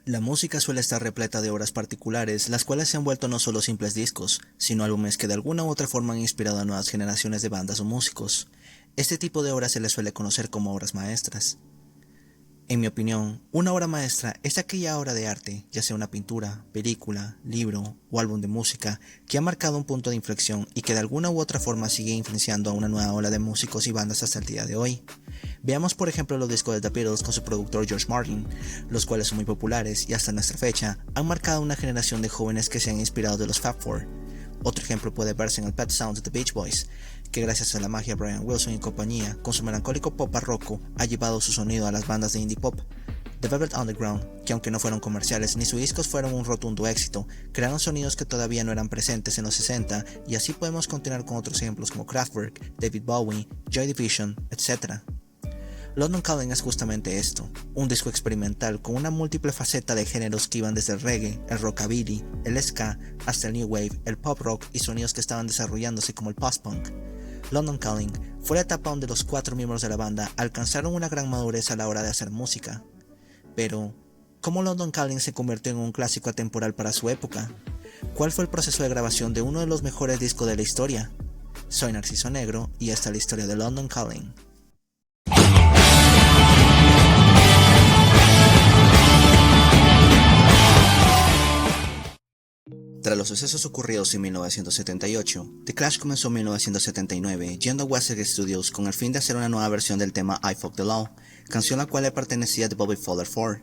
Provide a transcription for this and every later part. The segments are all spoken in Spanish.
La música suele estar repleta de obras particulares, las cuales se han vuelto no solo simples discos, sino álbumes que de alguna u otra forma han inspirado a nuevas generaciones de bandas o músicos. Este tipo de obras se les suele conocer como obras maestras. En mi opinión, una obra maestra es aquella obra de arte, ya sea una pintura, película, libro o álbum de música, que ha marcado un punto de inflexión y que de alguna u otra forma sigue influenciando a una nueva ola de músicos y bandas hasta el día de hoy. Veamos por ejemplo los discos de The Beatles con su productor George Martin, los cuales son muy populares y hasta nuestra fecha han marcado una generación de jóvenes que se han inspirado de los Fab Four. Otro ejemplo puede verse en el Pet Sounds de The Beach Boys, que gracias a la magia de Brian Wilson y compañía, con su melancólico pop barroco, ha llevado su sonido a las bandas de indie pop. The Velvet Underground, que aunque no fueron comerciales ni sus discos fueron un rotundo éxito, crearon sonidos que todavía no eran presentes en los 60, y así podemos continuar con otros ejemplos como Kraftwerk, David Bowie, Joy Division, etc. London Calling es justamente esto, un disco experimental con una múltiple faceta de géneros que iban desde el reggae, el rockabilly, el ska, hasta el new wave, el pop rock y sonidos que estaban desarrollándose como el post-punk. London Calling fue la etapa donde los 4 miembros de la banda alcanzaron una gran madurez a la hora de hacer música. Pero, ¿cómo London Calling se convirtió en un clásico atemporal para su época? ¿Cuál fue el proceso de grabación de uno de los mejores discos de la historia? Soy Narciso Negro y esta es la historia de London Calling. Tras los sucesos ocurridos en 1978, The Clash comenzó en 1979 yendo a West Side Studios con el fin de hacer una nueva versión del tema I Fuck the Law, canción a la cual le pertenecía The Bobby Fowler 4.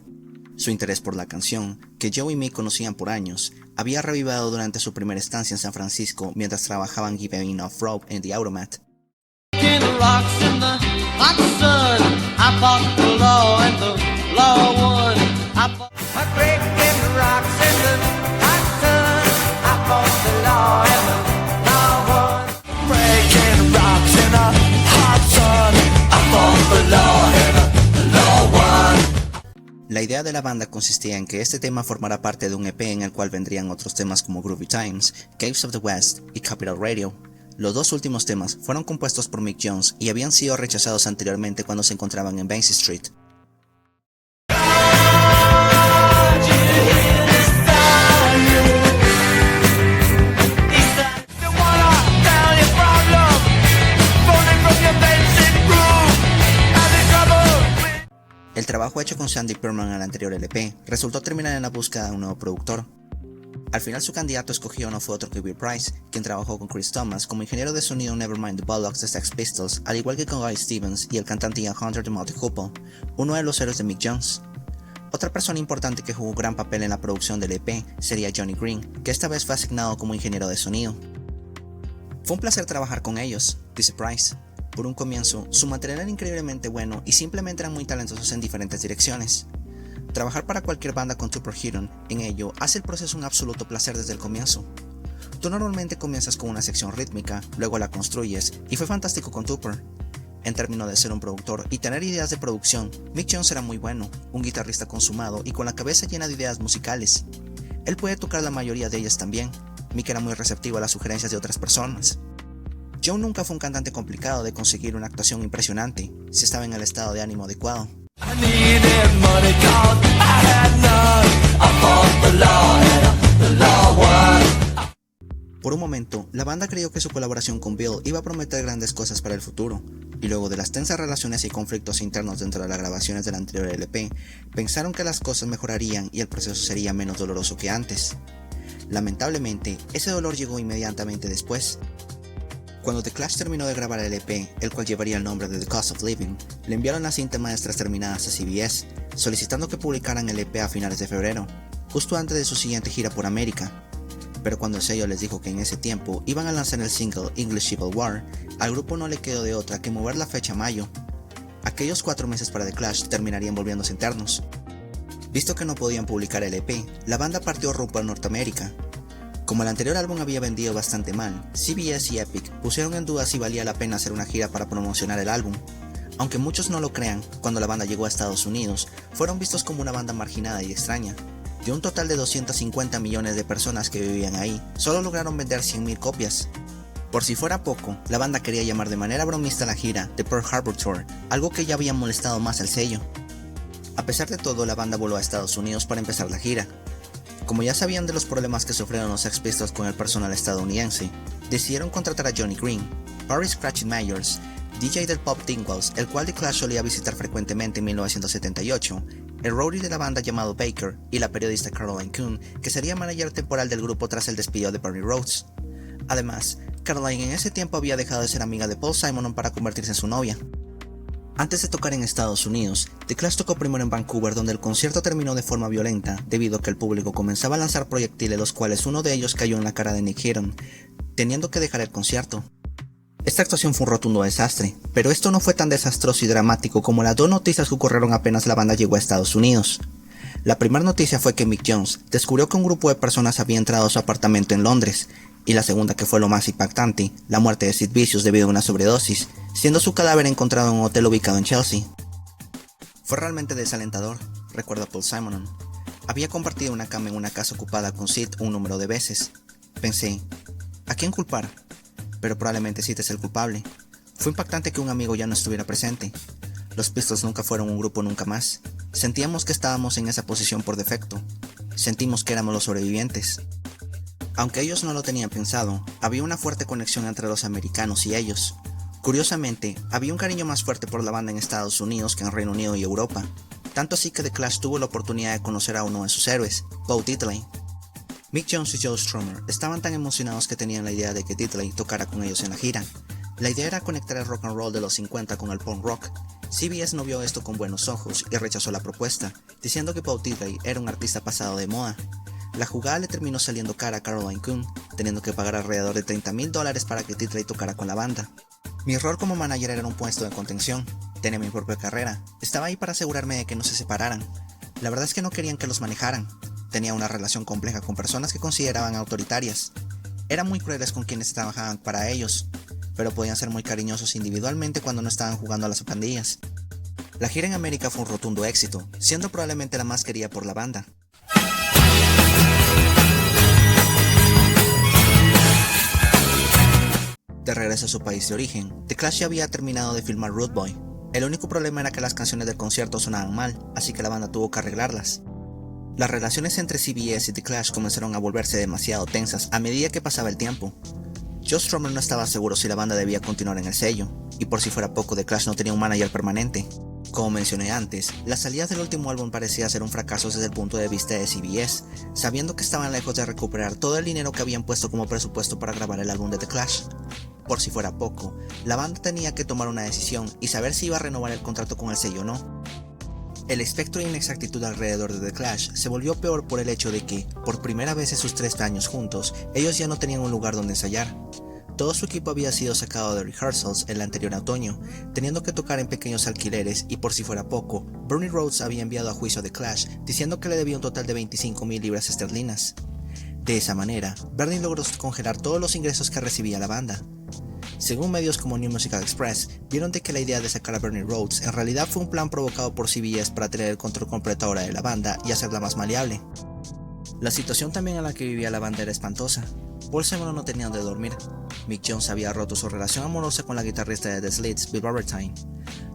Su interés por la canción, que Joe y Mick conocían por años, había revivado durante su primera estancia en San Francisco mientras trabajaban Giving Off Rope en The Automat. La idea de la banda consistía en que este tema formara parte de un EP en el cual vendrían otros temas como Groovy Times, Caves of the West y Capital Radio. Los dos últimos temas fueron compuestos por Mick Jones y habían sido rechazados anteriormente cuando se encontraban en Banksy Street. El trabajo hecho con Sandy Pearlman al anterior LP resultó terminar en la búsqueda de un nuevo productor. Al final su candidato escogido no fue otro que Bill Price, quien trabajó con Chris Thomas como ingeniero de sonido en Nevermind the Bollocks de Sex Pistols, al igual que con Guy Stevens y el cantante Ian Hunter de Motley Crue, uno de los héroes de Mick Jones. Otra persona importante que jugó gran papel en la producción del EP sería Johnny Green, que esta vez fue asignado como ingeniero de sonido. Fue un placer trabajar con ellos, dice Price. Por un comienzo, su material era increíblemente bueno y simplemente eran muy talentosos en diferentes direcciones. Trabajar para cualquier banda con Superhero en ello hace el proceso un absoluto placer desde el comienzo. Tú normalmente comienzas con una sección rítmica, luego la construyes, y fue fantástico con Tupper. En términos de ser un productor y tener ideas de producción, Mick Jones era muy bueno, un guitarrista consumado y con la cabeza llena de ideas musicales. Él puede tocar la mayoría de ellas también. Mick era muy receptivo a las sugerencias de otras personas. Joe nunca fue un cantante complicado de conseguir una actuación impresionante, si estaba en el estado de ánimo adecuado. Por un momento, la banda creyó que su colaboración con Bill iba a prometer grandes cosas para el futuro, y luego de las tensas relaciones y conflictos internos dentro de las grabaciones del anterior LP, pensaron que las cosas mejorarían y el proceso sería menos doloroso que antes. Lamentablemente, ese dolor llegó inmediatamente después. Cuando The Clash terminó de grabar el EP, el cual llevaría el nombre de The Cost of Living, le enviaron las cintas maestras terminadas a CBS, solicitando que publicaran el EP a finales de febrero, justo antes de su siguiente gira por América. Pero cuando el sello les dijo que en ese tiempo iban a lanzar el single English Civil War, al grupo no le quedó de otra que mover la fecha a mayo. Aquellos 4 meses para The Clash terminarían volviéndose eternos. Visto que no podían publicar el EP, la banda partió rumbo a Norteamérica. Como el anterior álbum había vendido bastante mal, CBS y Epic pusieron en duda si valía la pena hacer una gira para promocionar el álbum. Aunque muchos no lo crean, cuando la banda llegó a Estados Unidos, fueron vistos como una banda marginada y extraña. De un total de 250 millones de personas que vivían ahí, solo lograron vender 100,000 copias. Por si fuera poco, la banda quería llamar de manera bromista a la gira The Pearl Harbor Tour, algo que ya había molestado más al sello. A pesar de todo, la banda voló a Estados Unidos para empezar la gira. Como ya sabían de los problemas que sufrieron los Sex Pistols con el personal estadounidense, decidieron contratar a Johnny Green, Barry Scratchy Myers, DJ del pop Dingwalls, el cual The Clash solía visitar frecuentemente en 1978, el roadie de la banda llamado Baker y la periodista Caroline Coon, que sería manager temporal del grupo tras el despido de Bernie Rhodes. Además, Caroline en ese tiempo había dejado de ser amiga de Paul Simonon para convertirse en su novia. Antes de tocar en Estados Unidos, The Clash tocó primero en Vancouver, donde el concierto terminó de forma violenta debido a que el público comenzaba a lanzar proyectiles, los cuales uno de ellos cayó en la cara de Nick Heron, teniendo que dejar el concierto. Esta actuación fue un rotundo desastre, pero esto no fue tan desastroso y dramático como las dos noticias que ocurrieron apenas la banda llegó a Estados Unidos. La primera noticia fue que Mick Jones descubrió que un grupo de personas había entrado a su apartamento en Londres, y la segunda, que fue lo más impactante, la muerte de Sid Vicious debido a una sobredosis, siendo su cadáver encontrado en un hotel ubicado en Chelsea. Fue realmente desalentador, recuerda Paul Simonon. Había compartido una cama en una casa ocupada con Sid un número de veces. Pensé, ¿a quién culpar? Pero probablemente Sid es el culpable. Fue impactante que un amigo ya no estuviera presente. Los Pistols nunca fueron un grupo nunca más. Sentíamos que estábamos en esa posición por defecto. Sentimos que éramos los sobrevivientes. Aunque ellos no lo tenían pensado, había una fuerte conexión entre los americanos y ellos. Curiosamente, había un cariño más fuerte por la banda en Estados Unidos que en Reino Unido y Europa. Tanto así que The Clash tuvo la oportunidad de conocer a uno de sus héroes, Bo Diddley. Mick Jones y Joe Strummer estaban tan emocionados que tenían la idea de que Diddley tocara con ellos en la gira. La idea era conectar el rock and roll de los 50 con el punk rock. CBS no vio esto con buenos ojos y rechazó la propuesta, diciendo que Bo Diddley era un artista pasado de moda. La jugada le terminó saliendo cara a Caroline Coon, teniendo que pagar alrededor de $30,000 para que Diddley tocara con la banda. Mi rol como manager era un puesto de contención, tenía mi propia carrera, estaba ahí para asegurarme de que no se separaran. La verdad es que no querían que los manejaran, tenía una relación compleja con personas que consideraban autoritarias. Eran muy crueles con quienes trabajaban para ellos, pero podían ser muy cariñosos individualmente cuando no estaban jugando a las pandillas. La gira en América fue un rotundo éxito, siendo probablemente la más querida por la banda. De regreso a su país de origen, The Clash ya había terminado de filmar Rude Boy. El único problema era que las canciones del concierto sonaban mal, así que la banda tuvo que arreglarlas. Las relaciones entre CBS y The Clash comenzaron a volverse demasiado tensas a medida que pasaba el tiempo. Joe Strummer no estaba seguro si la banda debía continuar en el sello, y por si fuera poco, The Clash no tenía un manager permanente. Como mencioné antes, la salida del último álbum parecía ser un fracaso desde el punto de vista de CBS, sabiendo que estaban lejos de recuperar todo el dinero que habían puesto como presupuesto para grabar el álbum de The Clash. Por si fuera poco, la banda tenía que tomar una decisión y saber si iba a renovar el contrato con el sello o no. El espectro de inexactitud alrededor de The Clash se volvió peor por el hecho de que, por primera vez en sus 3 años juntos, ellos ya no tenían un lugar donde ensayar. Todo su equipo había sido sacado de rehearsals el anterior otoño, teniendo que tocar en pequeños alquileres, y por si fuera poco, Bernie Rhodes había enviado a juicio a The Clash diciendo que le debía un total de 25,000 libras esterlinas. De esa manera, Bernie logró congelar todos los ingresos que recibía la banda. Según medios como New Musical Express, vieron de que la idea de sacar a Bernie Rhodes en realidad fue un plan provocado por CBS para tener el control completo ahora de la banda y hacerla más maleable. La situación también en la que vivía la banda era espantosa. Paul Simonon no tenía donde dormir. Mick Jones había roto su relación amorosa con la guitarrista de The Slits, Bill Barbertine.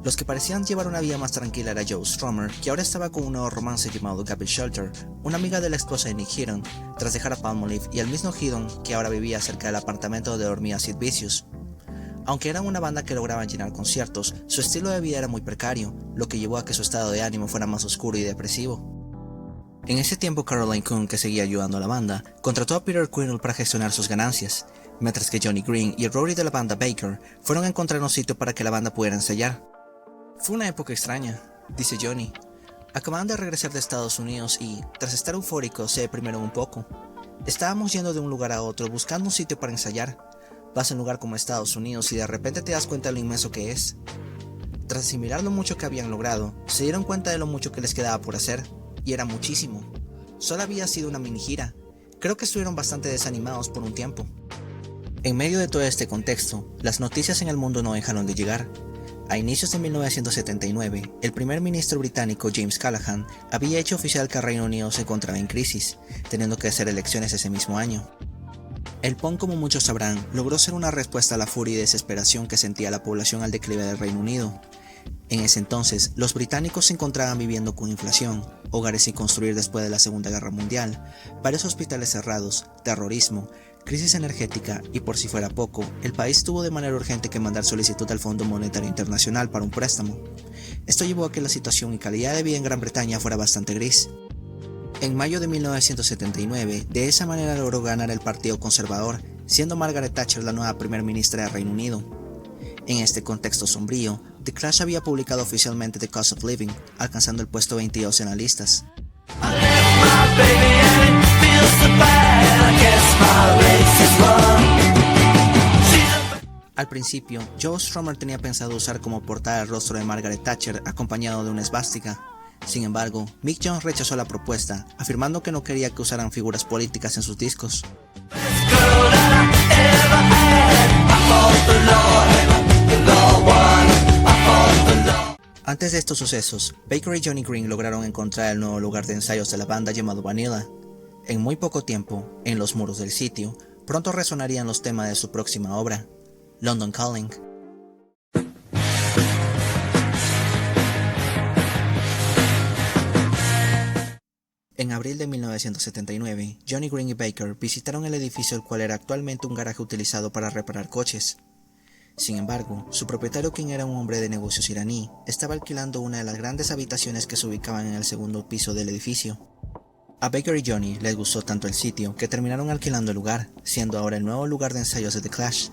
Los que parecían llevar una vida más tranquila era Joe Strummer, que ahora estaba con un nuevo romance llamado Gabby Shelter, una amiga de la esposa de Nick Heron, tras dejar a Palmolive, y el mismo Heron, que ahora vivía cerca del apartamento donde dormía Sid Vicious. Aunque eran una banda que lograban llenar conciertos, su estilo de vida era muy precario, lo que llevó a que su estado de ánimo fuera más oscuro y depresivo. En ese tiempo, Caroline Coon, que seguía ayudando a la banda, contrató a Peter Quinnell para gestionar sus ganancias, mientras que Johnny Green y el roadie de la banda Baker fueron a encontrar un sitio para que la banda pudiera ensayar. Fue una época extraña, dice Johnny. Acababan de regresar de Estados Unidos y, tras estar eufóricos, se deprimieron un poco. Estábamos yendo de un lugar a otro buscando un sitio para ensayar. Vas a un lugar como Estados Unidos y de repente te das cuenta de lo inmenso que es. Tras asimilar lo mucho que habían logrado, se dieron cuenta de lo mucho que les quedaba por hacer, y era muchísimo. Solo había sido una mini gira. Creo que estuvieron bastante desanimados por un tiempo. En medio de todo este contexto, las noticias en el mundo no dejaron de llegar. A inicios de 1979, el primer ministro británico James Callaghan había hecho oficial que el Reino Unido se encontraba en crisis, teniendo que hacer elecciones ese mismo año. El punk, como muchos sabrán, logró ser una respuesta a la furia y desesperación que sentía la población al declive del Reino Unido. En ese entonces, los británicos se encontraban viviendo con inflación, hogares sin construir después de la Segunda Guerra Mundial, varios hospitales cerrados, terrorismo, crisis energética y por si fuera poco, el país tuvo de manera urgente que mandar solicitud al Fondo Monetario Internacional para un préstamo. Esto llevó a que la situación y calidad de vida en Gran Bretaña fuera bastante gris. En mayo de 1979, de esa manera logró ganar el Partido Conservador, siendo Margaret Thatcher la nueva primer ministra de Reino Unido. En este contexto sombrío, The Clash había publicado oficialmente The Cost of Living, alcanzando el puesto 22 en las listas. Al principio, Joe Strummer tenía pensado usar como portada el rostro de Margaret Thatcher acompañado de una esvástica. Sin embargo, Mick Jones rechazó la propuesta, afirmando que no quería que usaran figuras políticas en sus discos. Antes de estos sucesos, Baker y Johnny Green lograron encontrar el nuevo lugar de ensayos de la banda llamado Vanilla. En muy poco tiempo, en los muros del sitio, pronto resonarían los temas de su próxima obra, London Calling. En abril de 1979, Johnny Green y Baker visitaron el edificio el cual era actualmente un garaje utilizado para reparar coches. Sin embargo, su propietario, quien era un hombre de negocios iraní, estaba alquilando una de las grandes habitaciones que se ubicaban en el segundo piso del edificio. A Baker y Johnny les gustó tanto el sitio que terminaron alquilando el lugar, siendo ahora el nuevo lugar de ensayos de The Clash.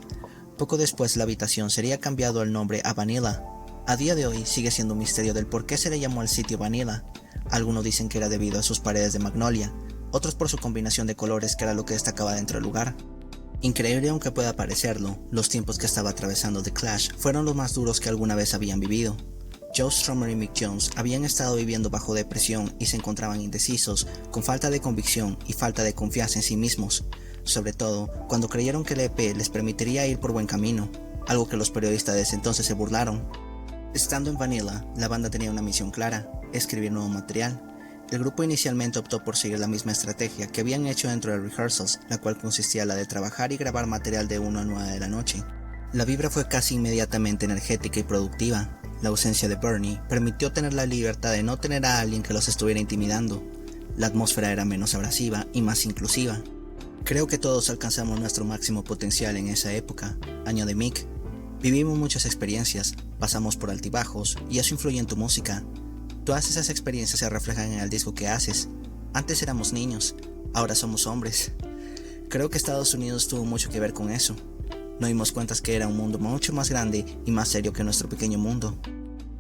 Poco después la habitación sería cambiado el nombre a Vanilla. A día de hoy sigue siendo un misterio del por qué se le llamó al sitio Vanilla. Algunos dicen que era debido a sus paredes de magnolia, otros por su combinación de colores que era lo que destacaba dentro del lugar. Increíble aunque pueda parecerlo, los tiempos que estaba atravesando The Clash fueron los más duros que alguna vez habían vivido. Joe Strummer y Mick Jones habían estado viviendo bajo depresión y se encontraban indecisos, con falta de convicción y falta de confianza en sí mismos, sobre todo cuando creyeron que el EP les permitiría ir por buen camino, algo que los periodistas de ese entonces se burlaron. Estando en Vanilla, la banda tenía una misión clara: escribir nuevo material. El grupo inicialmente optó por seguir la misma estrategia que habían hecho dentro de rehearsals, la cual consistía en la de trabajar y grabar material de 1 a 9 de la noche. La vibra fue casi inmediatamente energética y productiva. La ausencia de Bernie permitió tener la libertad de no tener a alguien que los estuviera intimidando. La atmósfera era menos abrasiva y más inclusiva. Creo que todos alcanzamos nuestro máximo potencial en esa época, añade Mick. Vivimos muchas experiencias, pasamos por altibajos y eso influye en tu música. Todas esas experiencias se reflejan en el disco que haces. Antes éramos niños, ahora somos hombres. Creo que Estados Unidos tuvo mucho que ver con eso. Nos dimos cuenta que era un mundo mucho más grande y más serio que nuestro pequeño mundo.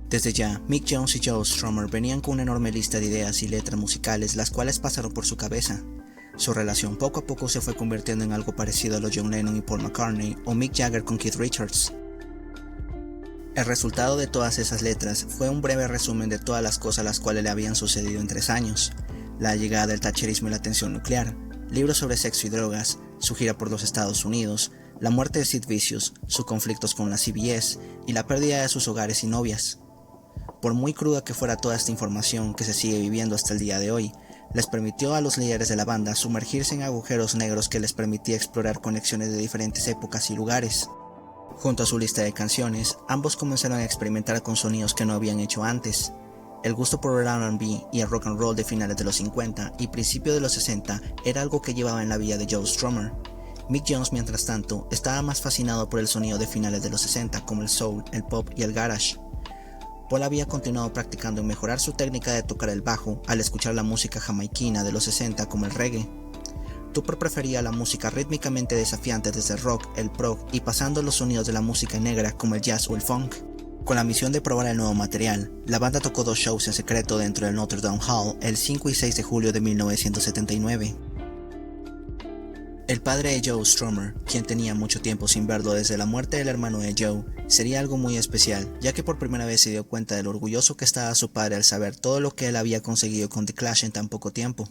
Desde ya, Mick Jones y Joe Strummer venían con una enorme lista de ideas y letras musicales las cuales pasaron por su cabeza. Su relación poco a poco se fue convirtiendo en algo parecido a lo John Lennon y Paul McCartney o Mick Jagger con Keith Richards. El resultado de todas esas letras fue un breve resumen de todas las cosas las cuales le habían sucedido en 3 años: la llegada del thatcherismo y la tensión nuclear, libros sobre sexo y drogas, su gira por los Estados Unidos, la muerte de Sid Vicious, sus conflictos con la CBS y la pérdida de sus hogares y novias. Por muy cruda que fuera toda esta información que se sigue viviendo hasta el día de hoy, les permitió a los líderes de la banda sumergirse en agujeros negros que les permitía explorar conexiones de diferentes épocas y lugares. Junto a su lista de canciones, ambos comenzaron a experimentar con sonidos que no habían hecho antes. El gusto por el R&B y el rock and roll de finales de los 50 y principios de los 60 era algo que llevaba en la vida de Joe Strummer. Mick Jones, mientras tanto, estaba más fascinado por el sonido de finales de los 60 como el soul, el pop y el garage. Paul había continuado practicando en mejorar su técnica de tocar el bajo al escuchar la música jamaiquina de los 60 como el reggae. Tupper prefería la música rítmicamente desafiante desde el rock, el prog y pasando los sonidos de la música negra como el jazz o el funk. Con la misión de probar el nuevo material, la banda tocó 2 shows en secreto dentro del Notre Dame Hall el 5 y 6 de julio de 1979. El padre de Joe Strummer, quien tenía mucho tiempo sin verlo desde la muerte del hermano de Joe, sería algo muy especial, ya que por primera vez se dio cuenta de lo orgulloso que estaba su padre al saber todo lo que él había conseguido con The Clash en tan poco tiempo.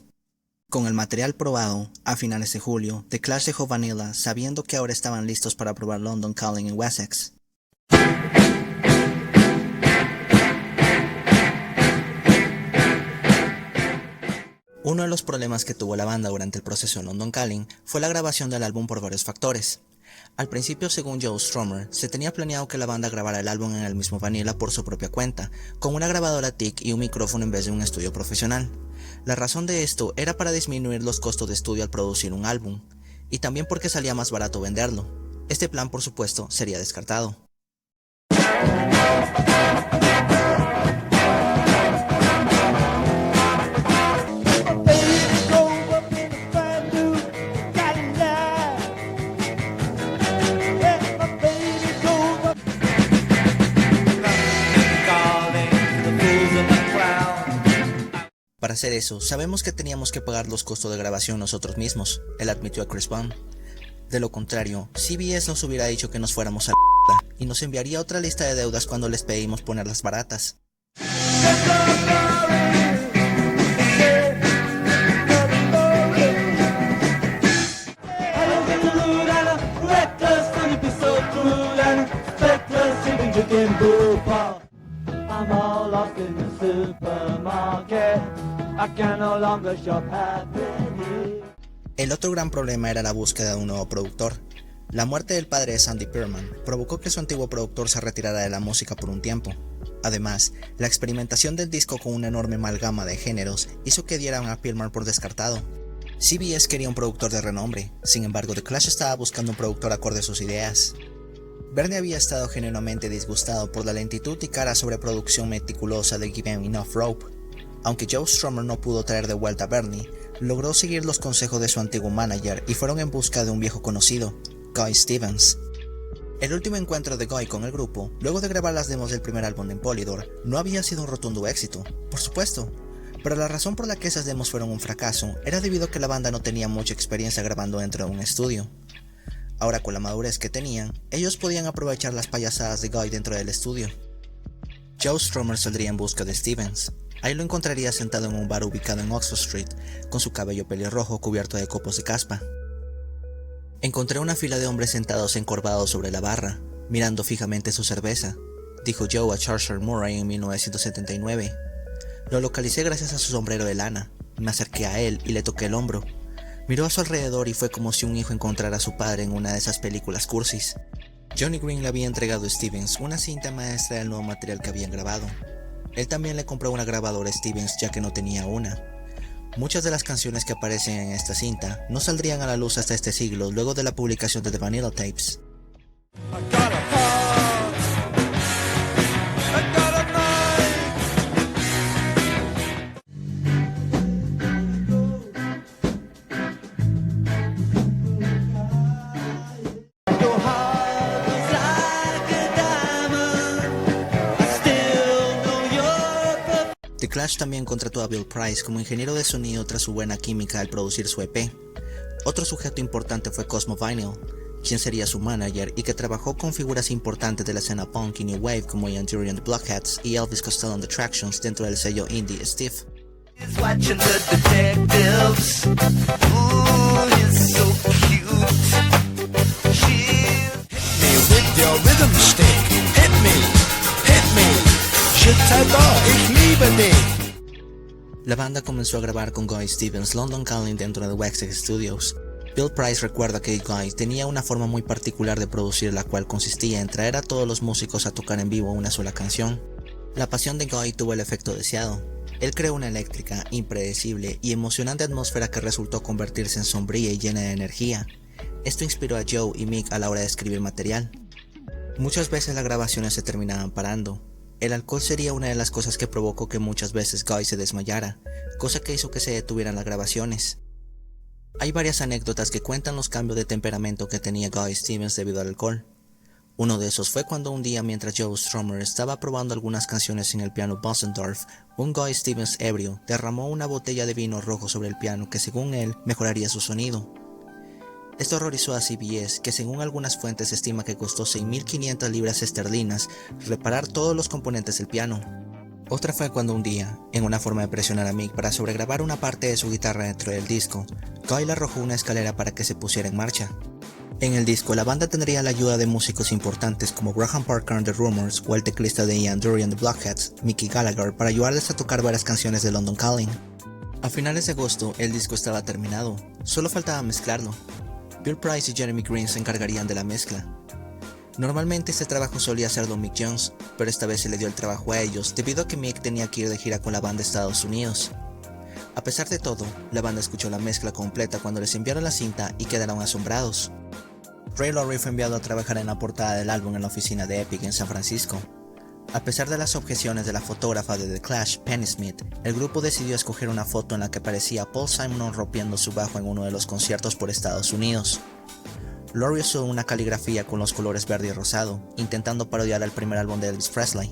Con el material probado, a finales de julio, The Clash dejó Vanilla sabiendo que ahora estaban listos para probar London Calling en Wessex. Uno de los problemas que tuvo la banda durante el proceso de London Calling fue la grabación del álbum por varios factores. Al principio, según Joe Strummer, se tenía planeado que la banda grabara el álbum en el mismo Vanilla por su propia cuenta, con una grabadora TIC y un micrófono en vez de un estudio profesional. La razón de esto era para disminuir los costos de estudio al producir un álbum, y también porque salía más barato venderlo. Este plan, por supuesto, sería descartado. Para hacer eso, sabemos que teníamos que pagar los costos de grabación nosotros mismos, él admitió a Chris Bond. De lo contrario, CBS nos hubiera dicho que nos fuéramos a la mierda y nos enviaría otra lista de deudas cuando les pedimos ponerlas baratas. El otro gran problema era la búsqueda de un nuevo productor. La muerte del padre de Sandy Pearlman provocó que su antiguo productor se retirara de la música por un tiempo. Además, la experimentación del disco con una enorme amalgama de géneros hizo que dieran a Pearlman por descartado. CBS quería un productor de renombre, sin embargo The Clash estaba buscando un productor acorde a sus ideas. Bernie había estado genuinamente disgustado por la lentitud y cara sobreproducción meticulosa de Give Him Enough Rope. Aunque Joe Strummer no pudo traer de vuelta a Bernie, logró seguir los consejos de su antiguo manager y fueron en busca de un viejo conocido, Guy Stevens. El último encuentro de Guy con el grupo, luego de grabar las demos del primer álbum de Polydor, no había sido un rotundo éxito, por supuesto, pero la razón por la que esas demos fueron un fracaso era debido a que la banda no tenía mucha experiencia grabando dentro de un estudio. Ahora, con la madurez que tenían, ellos podían aprovechar las payasadas de Guy dentro del estudio. Joe Strummer saldría en busca de Stevens. Ahí lo encontraría sentado en un bar ubicado en Oxford Street, con su cabello pelirrojo cubierto de copos de caspa. Encontré una fila de hombres sentados encorvados sobre la barra, mirando fijamente su cerveza, dijo Joe a Charles Murray en 1979. Lo localicé gracias a su sombrero de lana. Me acerqué a él y le toqué el hombro. Miró a su alrededor y fue como si un hijo encontrara a su padre en una de esas películas cursis. Johnny Green le había entregado a Stevens una cinta maestra del nuevo material que habían grabado. Él también le compró una grabadora a Stevens ya que no tenía una. Muchas de las canciones que aparecen en esta cinta no saldrían a la luz hasta este siglo luego de la publicación de The Vanilla Tapes. The Clash también contrató a Bill Price como ingeniero de sonido tras su buena química al producir su EP. Otro sujeto importante fue Cosmo Vinyl, quien sería su manager y que trabajó con figuras importantes de la escena punk y new wave como Ian Dury and the Blockheads y Elvis Costello and the Tractions dentro del sello indie Steve. La banda comenzó a grabar con Guy Stevens London Calling dentro de Wexx Studios. Bill Price recuerda que Guy tenía una forma muy particular de producir, la cual consistía en traer a todos los músicos a tocar en vivo una sola canción. La pasión de Guy tuvo el efecto deseado. Él creó una eléctrica, impredecible y emocionante atmósfera que resultó convertirse en sombría y llena de energía. Esto inspiró a Joe y Mick a la hora de escribir material. Muchas veces las grabaciones se terminaban parando. El alcohol sería una de las cosas que provocó que muchas veces Guy se desmayara, cosa que hizo que se detuvieran las grabaciones. Hay varias anécdotas que cuentan los cambios de temperamento que tenía Guy Stevens debido al alcohol. Uno de esos fue cuando un día, mientras Joe Strummer estaba probando algunas canciones en el piano Bösendorf, un Guy Stevens ebrio derramó una botella de vino rojo sobre el piano que, según él, mejoraría su sonido. Esto horrorizó a CBS, que según algunas fuentes estima que costó 6.500 libras esterlinas reparar todos los componentes del piano. Otra fue cuando un día, en una forma de presionar a Mick para sobregrabar una parte de su guitarra dentro del disco, Guy le arrojó una escalera para que se pusiera en marcha. En el disco, la banda tendría la ayuda de músicos importantes como Graham Parker and the Rumours o el teclista de Ian Dury and the Blockheads, Mickey Gallagher, para ayudarles a tocar varias canciones de London Calling. A finales de agosto, el disco estaba terminado, solo faltaba mezclarlo. Bill Price y Jeremy Green se encargarían de la mezcla. Normalmente este trabajo solía hacerlo Mick Jones, pero esta vez se le dio el trabajo a ellos debido a que Mick tenía que ir de gira con la banda a Estados Unidos. A pesar de todo, la banda escuchó la mezcla completa cuando les enviaron la cinta y quedaron asombrados. Ray Laurie fue enviado a trabajar en la portada del álbum en la oficina de Epic en San Francisco. A pesar de las objeciones de la fotógrafa de The Clash, Penny Smith, el grupo decidió escoger una foto en la que aparecía Paul Simon rompiendo su bajo en uno de los conciertos por Estados Unidos. Laurie usó una caligrafía con los colores verde y rosado, intentando parodiar al primer álbum de Elvis Presley.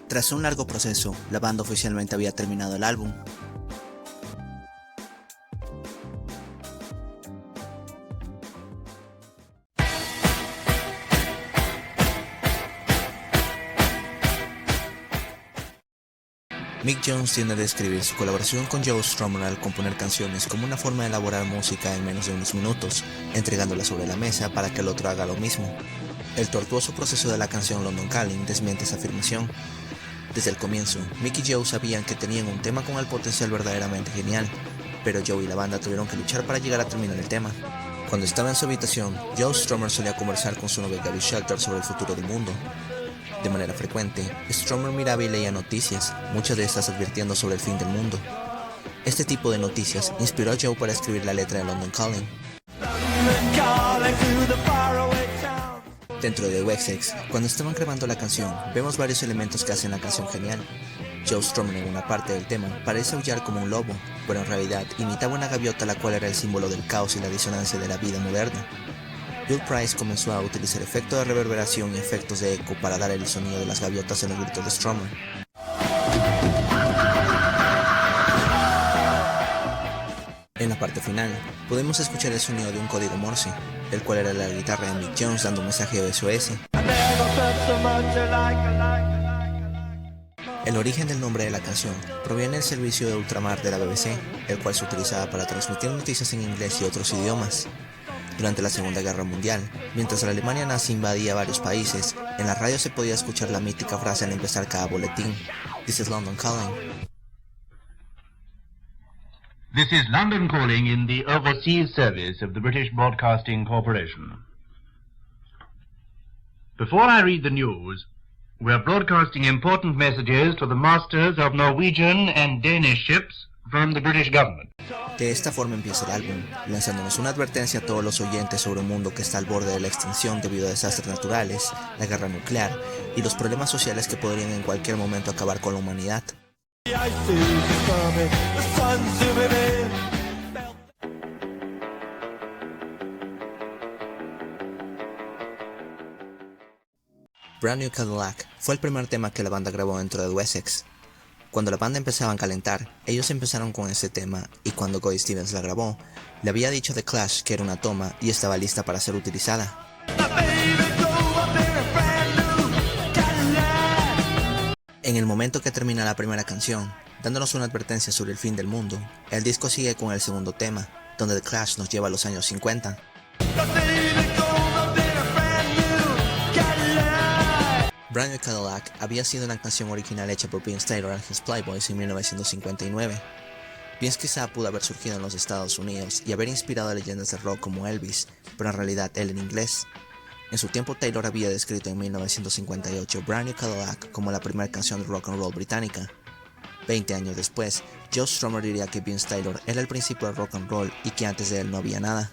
Tras un largo proceso, la banda oficialmente había terminado el álbum. Mick Jones tiende a describir su colaboración con Joe Strummer al componer canciones como una forma de elaborar música en menos de unos minutos, entregándola sobre la mesa para que el otro haga lo mismo. El tortuoso proceso de la canción London Calling desmiente esa afirmación. Desde el comienzo, Mick y Joe sabían que tenían un tema con el potencial verdaderamente genial, pero Joe y la banda tuvieron que luchar para llegar a terminar el tema. Cuando estaba en su habitación, Joe Strummer solía conversar con su novia Gabby Shelter sobre el futuro del mundo. De manera frecuente, Strummer miraba y leía noticias, muchas de estas advirtiendo sobre el fin del mundo. Este tipo de noticias inspiró a Joe para escribir la letra de London Calling. Dentro de Wessex, cuando estaban grabando la canción, vemos varios elementos que hacen la canción genial. Joe Strummer en una parte del tema parece aullar como un lobo, pero en realidad imitaba una gaviota la cual era el símbolo del caos y la disonancia de la vida moderna. Bill Price comenzó a utilizar efectos de reverberación y efectos de eco para dar el sonido de las gaviotas en el grito de Strummer. En la parte final, podemos escuchar el sonido de un código Morse, el cual era la guitarra de Mick Jones dando un mensaje SOS. El origen del nombre de la canción proviene del servicio de ultramar de la BBC, el cual se utilizaba para transmitir noticias en inglés y otros idiomas. Durante la Segunda Guerra Mundial, mientras la Alemania nazi invadía varios países, en la radio se podía escuchar la mítica frase al empezar cada boletín: "This is London Calling". This is London Calling in the Overseas Service of the British Broadcasting Corporation. Before I read the news, we are broadcasting important messages to the masters of Norwegian and Danish ships from the British government. De esta forma empieza el álbum, lanzándonos una advertencia a todos los oyentes sobre un mundo que está al borde de la extinción debido a desastres naturales, la guerra nuclear y los problemas sociales que podrían en cualquier momento acabar con la humanidad. Brand New Cadillac fue el primer tema que la banda grabó dentro de Wessex. Cuando la banda empezaba a calentar, ellos empezaron con ese tema, y cuando Cody Stevens la grabó, le había dicho a The Clash que era una toma y estaba lista para ser utilizada. En el momento que termina la primera canción, dándonos una advertencia sobre el fin del mundo, el disco sigue con el segundo tema, donde The Clash nos lleva a los años 50. Brand New Cadillac había sido una canción original hecha por Vince Taylor and His Playboys en 1959. Vince quizá pudo haber surgido en los Estados Unidos y haber inspirado a leyendas de rock como Elvis, pero en realidad él en inglés. En su tiempo Taylor había descrito en 1958 Brand New Cadillac como la primera canción de rock and roll británica. 20 años después, Joe Strummer diría que Vince Taylor era el principio del rock and roll y que antes de él no había nada.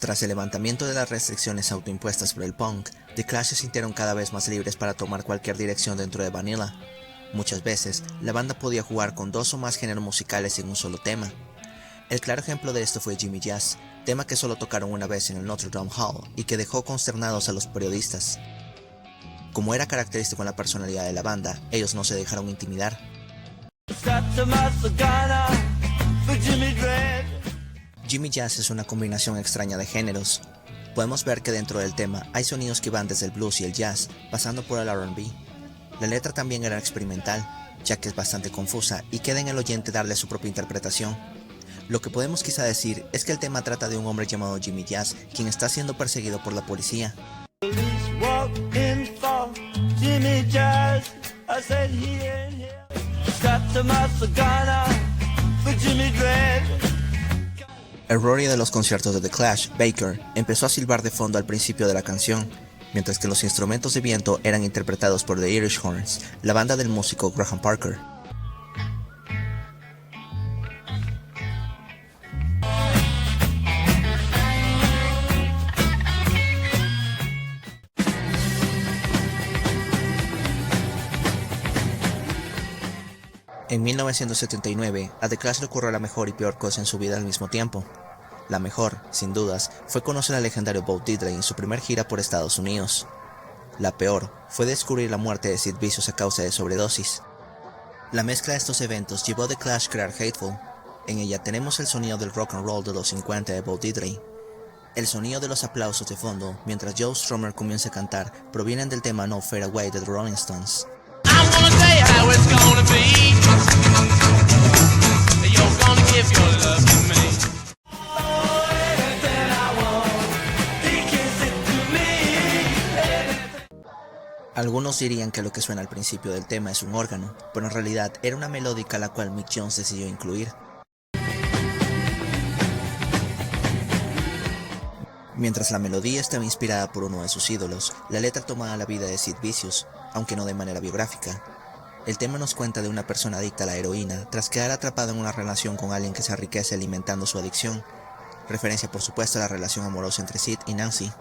Tras el levantamiento de las restricciones autoimpuestas por el punk, The Clash se sintieron cada vez más libres para tomar cualquier dirección dentro de Vanilla. Muchas veces, la banda podía jugar con dos o más géneros musicales en un solo tema. El claro ejemplo de esto fue Jimmy Jazz, tema que solo tocaron una vez en el Notre Dame Hall y que dejó consternados a los periodistas. Como era característico en la personalidad de la banda, ellos no se dejaron intimidar. Jimmy Jazz es una combinación extraña de géneros. Podemos ver que dentro del tema hay sonidos que van desde el blues y el jazz, pasando por el R&B. La letra también era experimental, ya que es bastante confusa y queda en el oyente darle su propia interpretación. Lo que podemos quizá decir es que el tema trata de un hombre llamado Jimmy Jazz, quien está siendo perseguido por la policía. El Rory de los conciertos de The Clash, Baker, empezó a silbar de fondo al principio de la canción, mientras que los instrumentos de viento eran interpretados por The Irish Horns, la banda del músico Graham Parker. En 1979, a The Clash le ocurrió la mejor y peor cosa en su vida al mismo tiempo. La mejor, sin dudas, fue conocer al legendario Bo Diddley en su primer gira por Estados Unidos. La peor fue descubrir la muerte de Sid Vicious a causa de sobredosis. La mezcla de estos eventos llevó a The Clash a crear Hateful. En ella tenemos el sonido del rock and roll de los 50 de Bo Diddley. El sonido de los aplausos de fondo mientras Joe Strummer comienza a cantar provienen del tema No Fade Away de The Rolling Stones. Algunos dirían que lo que suena al principio del tema es un órgano, pero en realidad era una melódica la cual Mick Jones decidió incluir. Mientras la melodía estaba inspirada por uno de sus ídolos, la letra tomaba la vida de Sid Vicious, aunque no de manera biográfica. El tema nos cuenta de una persona adicta a la heroína tras quedar atrapada en una relación con alguien que se enriquece alimentando su adicción, referencia por supuesto a la relación amorosa entre Sid y Nancy.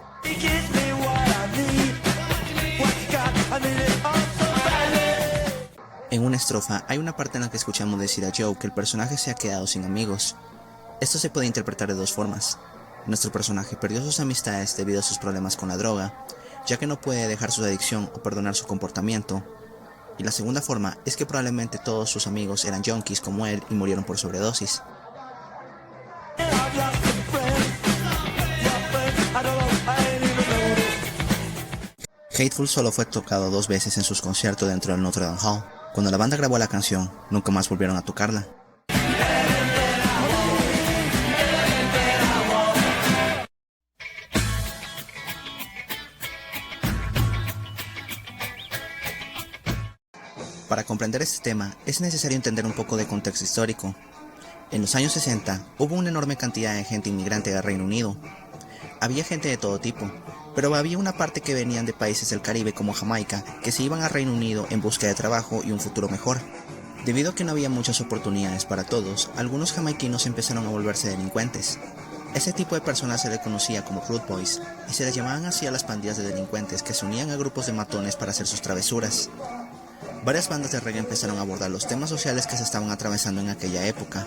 En una estrofa hay una parte en la que escuchamos decir a Joe que el personaje se ha quedado sin amigos. Esto se puede interpretar de dos formas. Nuestro personaje perdió sus amistades debido a sus problemas con la droga, ya que no puede dejar su adicción o perdonar su comportamiento. Y la segunda forma es que probablemente todos sus amigos eran junkies como él y murieron por sobredosis. Hateful solo fue tocado 2 veces en sus conciertos dentro del Notre Dame Hall. Cuando la banda grabó la canción, nunca más volvieron a tocarla. Para comprender este tema, es necesario entender un poco de contexto histórico. En los años 60, hubo una enorme cantidad de gente inmigrante del Reino Unido. Había gente de todo tipo, pero había una parte que venían de países del Caribe como Jamaica, que se iban al Reino Unido en busca de trabajo y un futuro mejor. Debido a que no había muchas oportunidades para todos, algunos jamaiquinos empezaron a volverse delincuentes. Ese tipo de personas se les conocía como Rude Boys, y se les llamaban así a las pandillas de delincuentes que se unían a grupos de matones para hacer sus travesuras. Varias bandas de reggae empezaron a abordar los temas sociales que se estaban atravesando en aquella época.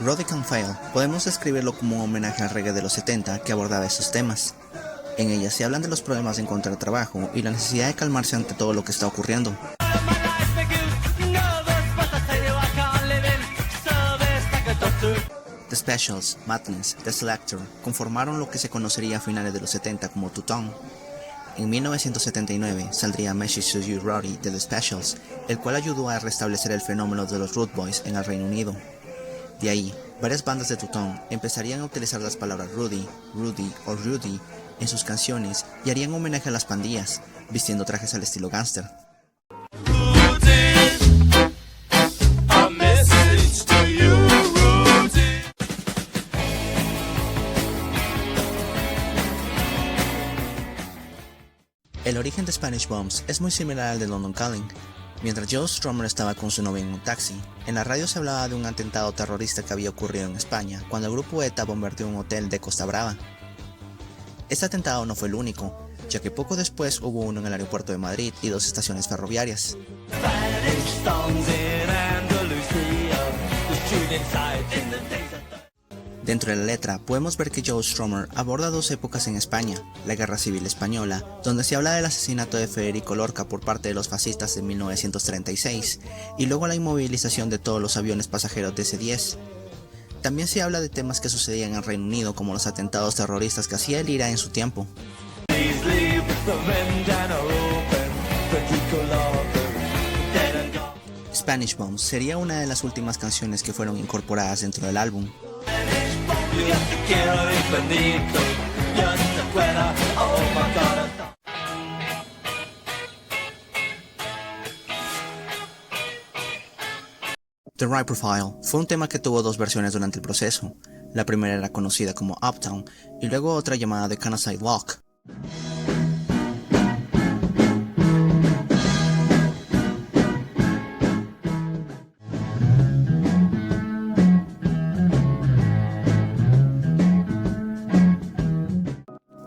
Roddy Can Fail podemos describirlo como un homenaje al reggae de los 70 que abordaba esos temas. En ella se hablan de los problemas de encontrar trabajo y la necesidad de calmarse ante todo lo que está ocurriendo. The Specials, Madness, The Selector conformaron lo que se conocería a finales de los 70 como Two-Tone. En 1979 saldría Message to You Roddy de The Specials, el cual ayudó a restablecer el fenómeno de los Rude Boys en el Reino Unido. De ahí, varias bandas de Two-Tone empezarían a utilizar las palabras Rudy, Rudy o Rudy en sus canciones y harían homenaje a las pandillas, vistiendo trajes al estilo gángster. El origen de Spanish Bombs es muy similar al de London Calling. Mientras Joe Strummer estaba con su novia en un taxi, en la radio se hablaba de un atentado terrorista que había ocurrido en España cuando el grupo ETA bombardeó un hotel de Costa Brava. Este atentado no fue el único, ya que poco después hubo uno en el aeropuerto de Madrid y 2 estaciones ferroviarias. Dentro de la letra podemos ver que Joe Strummer aborda 2 épocas en España, la Guerra Civil Española, donde se habla del asesinato de Federico Lorca por parte de los fascistas en 1936, y luego la inmovilización de todos los aviones pasajeros de C-10. También se habla de temas que sucedían en el Reino Unido, como los atentados terroristas que hacía el IRA en su tiempo. Spanish Bombs sería una de las últimas canciones que fueron incorporadas dentro del álbum. The Right Profile fue un tema que tuvo dos versiones durante el proceso. La primera era conocida como Uptown y luego otra llamada The Kind of Sidewalk.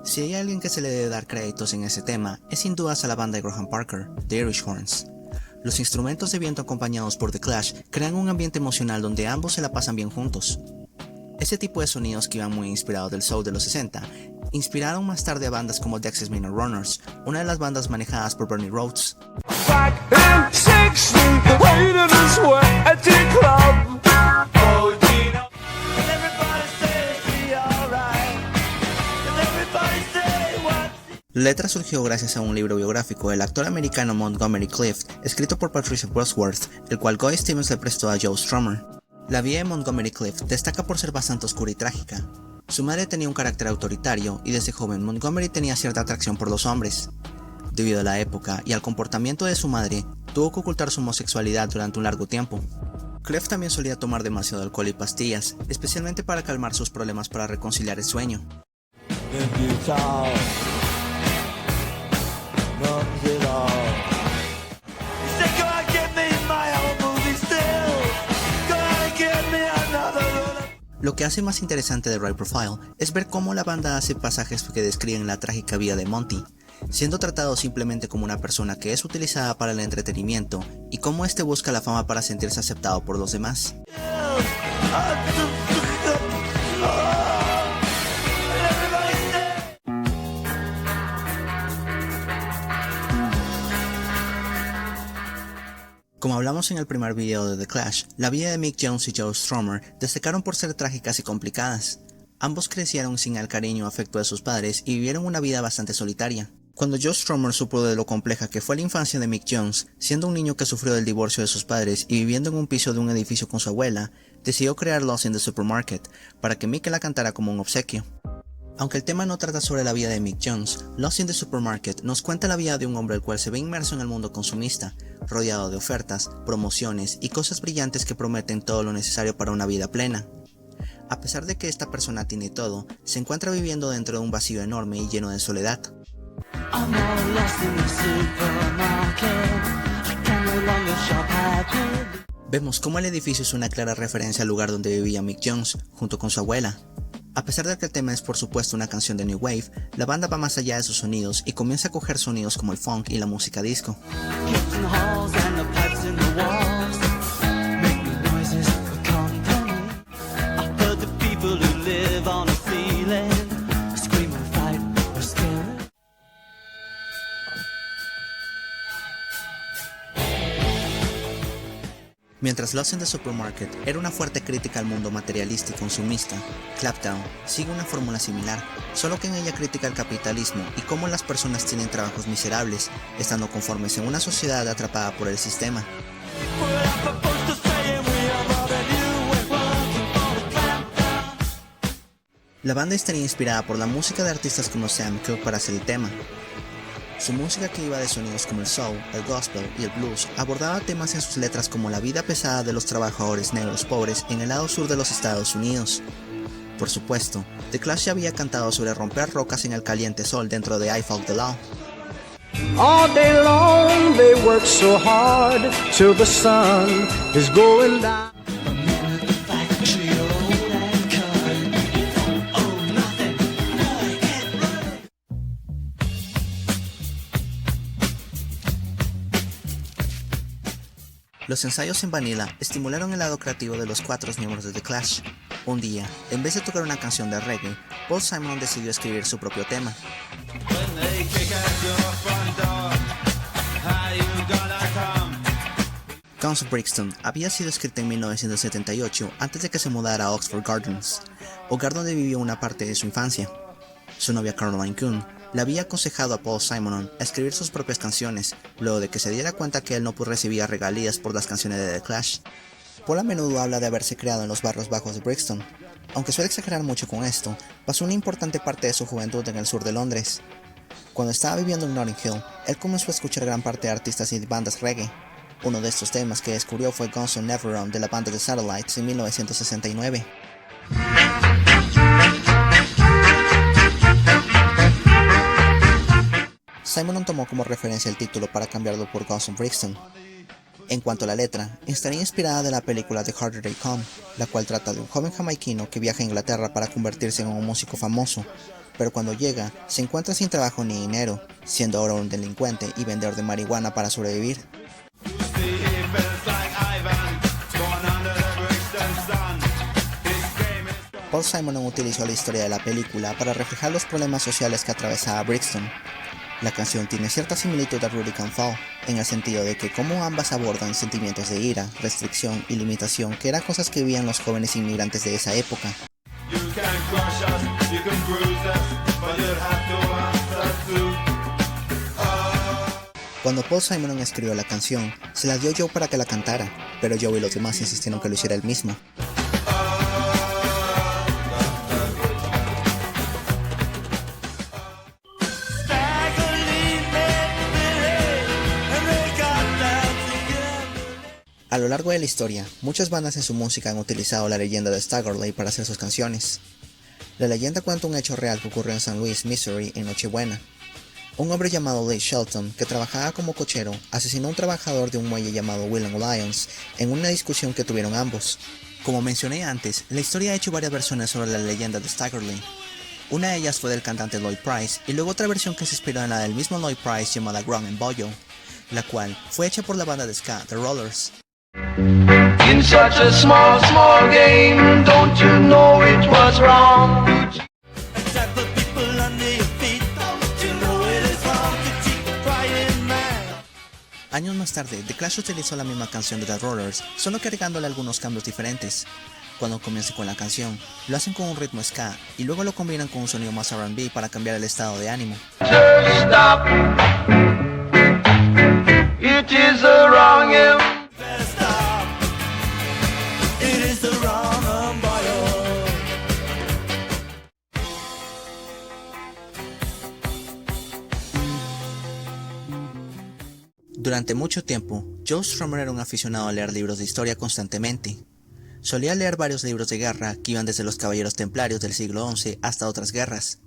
Si hay alguien que se le debe dar créditos en ese tema, es sin dudas a la banda de Graham Parker, The Irish Horns. Los instrumentos de viento acompañados por The Clash crean un ambiente emocional donde ambos se la pasan bien juntos. Ese tipo de sonidos que iban muy inspirados del soul de los 60, inspiraron más tarde a bandas como Texas Minor Runners, una de las bandas manejadas por Bernie Rhodes. La letra surgió gracias a un libro biográfico del actor americano Montgomery Clift, escrito por Patricia Bosworth, el cual Guy Stevens le prestó a Joe Strummer. La vida de Montgomery Clift destaca por ser bastante oscura y trágica. Su madre tenía un carácter autoritario y desde joven Montgomery tenía cierta atracción por los hombres. Debido a la época y al comportamiento de su madre, tuvo que ocultar su homosexualidad durante un largo tiempo. Clift también solía tomar demasiado alcohol y pastillas, especialmente para calmar sus problemas para reconciliar el sueño. Lo que hace más interesante de Right Profile es ver cómo la banda hace pasajes que describen la trágica vida de Monty, siendo tratado simplemente como una persona que es utilizada para el entretenimiento y cómo este busca la fama para sentirse aceptado por los demás. Como hablamos en el primer video de The Clash, la vida de Mick Jones y Joe Strummer destacaron por ser trágicas y complicadas. Ambos crecieron sin el cariño o afecto de sus padres y vivieron una vida bastante solitaria. Cuando Joe Strummer supo de lo compleja que fue la infancia de Mick Jones, siendo un niño que sufrió del divorcio de sus padres y viviendo en un piso de un edificio con su abuela, decidió crear Lost in the Supermarket para que Mick la cantara como un obsequio. Aunque el tema no trata sobre la vida de Mick Jones, Lost in the Supermarket nos cuenta la vida de un hombre el cual se ve inmerso en el mundo consumista, rodeado de ofertas, promociones y cosas brillantes que prometen todo lo necesario para una vida plena. A pesar de que esta persona tiene todo, se encuentra viviendo dentro de un vacío enorme y lleno de soledad. Vemos cómo el edificio es una clara referencia al lugar donde vivía Mick Jones, junto con su abuela. A pesar de que el tema es por supuesto una canción de New Wave, la banda va más allá de sus sonidos y comienza a coger sonidos como el funk y la música disco. Mientras Lost in the Supermarket era una fuerte crítica al mundo materialista y consumista, Clapdown sigue una fórmula similar, solo que en ella critica el capitalismo y cómo las personas tienen trabajos miserables, estando conformes en una sociedad atrapada por el sistema. La banda estaría inspirada por la música de artistas como Sam Cooke para hacer el tema. Su música, que iba de sonidos como el soul, el gospel y el blues, abordaba temas en sus letras como la vida pesada de los trabajadores negros pobres en el lado sur de los Estados Unidos. Por supuesto, The Clash ya había cantado sobre romper rocas en el caliente sol dentro de I Fought the Law. All day long they work so hard till the sun is going down. Los ensayos en Vanilla estimularon el lado creativo de los cuatro miembros de The Clash. Un día, en vez de tocar una canción de reggae, Paul Simon decidió escribir su propio tema. Guns of Brixton había sido escrita en 1978 antes de que se mudara a Oxford Gardens, hogar donde vivió una parte de su infancia. Su novia Caroline Coon le había aconsejado a Paul Simonon a escribir sus propias canciones, luego de que se diera cuenta que él no recibía regalías por las canciones de The Clash. Paul a menudo habla de haberse criado en los barrios bajos de Brixton. Aunque suele exagerar mucho con esto, pasó una importante parte de su juventud en el sur de Londres. Cuando estaba viviendo en Notting Hill, él comenzó a escuchar gran parte de artistas y bandas reggae. Uno de estos temas que descubrió fue Guns N' Never Run de la banda The Satellites en 1969. Simonon tomó como referencia el título para cambiarlo por Guns of Brixton. En cuanto a la letra, estaría inspirada de la película The Harder They Come, la cual trata de un joven jamaiquino que viaja a Inglaterra para convertirse en un músico famoso, pero cuando llega, se encuentra sin trabajo ni dinero, siendo ahora un delincuente y vendedor de marihuana para sobrevivir. Paul Simonon utilizó la historia de la película para reflejar los problemas sociales que atravesaba Brixton. La canción tiene cierta similitud a Rudy Can Fall, en el sentido de que como ambas abordan sentimientos de ira, restricción y limitación que eran cosas que vivían los jóvenes inmigrantes de esa época. Cuando Paul Simonon escribió la canción, se la dio Joe para que la cantara, pero Joe y los demás insistieron que lo hiciera él mismo. A lo largo de la historia, muchas bandas en su música han utilizado la leyenda de Staggerly para hacer sus canciones. La leyenda cuenta un hecho real que ocurrió en St. Louis, Missouri, en Nochebuena. Un hombre llamado Lee Shelton, que trabajaba como cochero, asesinó a un trabajador de un muelle llamado William Lyons en una discusión que tuvieron ambos. Como mencioné antes, la historia ha hecho varias versiones sobre la leyenda de Staggerly. Una de ellas fue del cantante Lloyd Price, y luego otra versión que se inspiró en la del mismo Lloyd Price llamada Ground and Boyo, la cual fue hecha por la banda de ska The Rollers. In such a small game, don't you know it was wrong? Años más tarde, The Clash utilizó la misma canción de The Rollers, solo que agregándole algunos cambios diferentes. Cuando comienzan con la canción, lo hacen con un ritmo ska y luego lo combinan con un sonido más R&B para cambiar el estado de ánimo. It is the wrong Durante mucho tiempo, Joe Strummer era un aficionado a leer libros de historia constantemente. Solía leer varios libros de guerra que iban desde los caballeros templarios del siglo XI hasta otras guerras.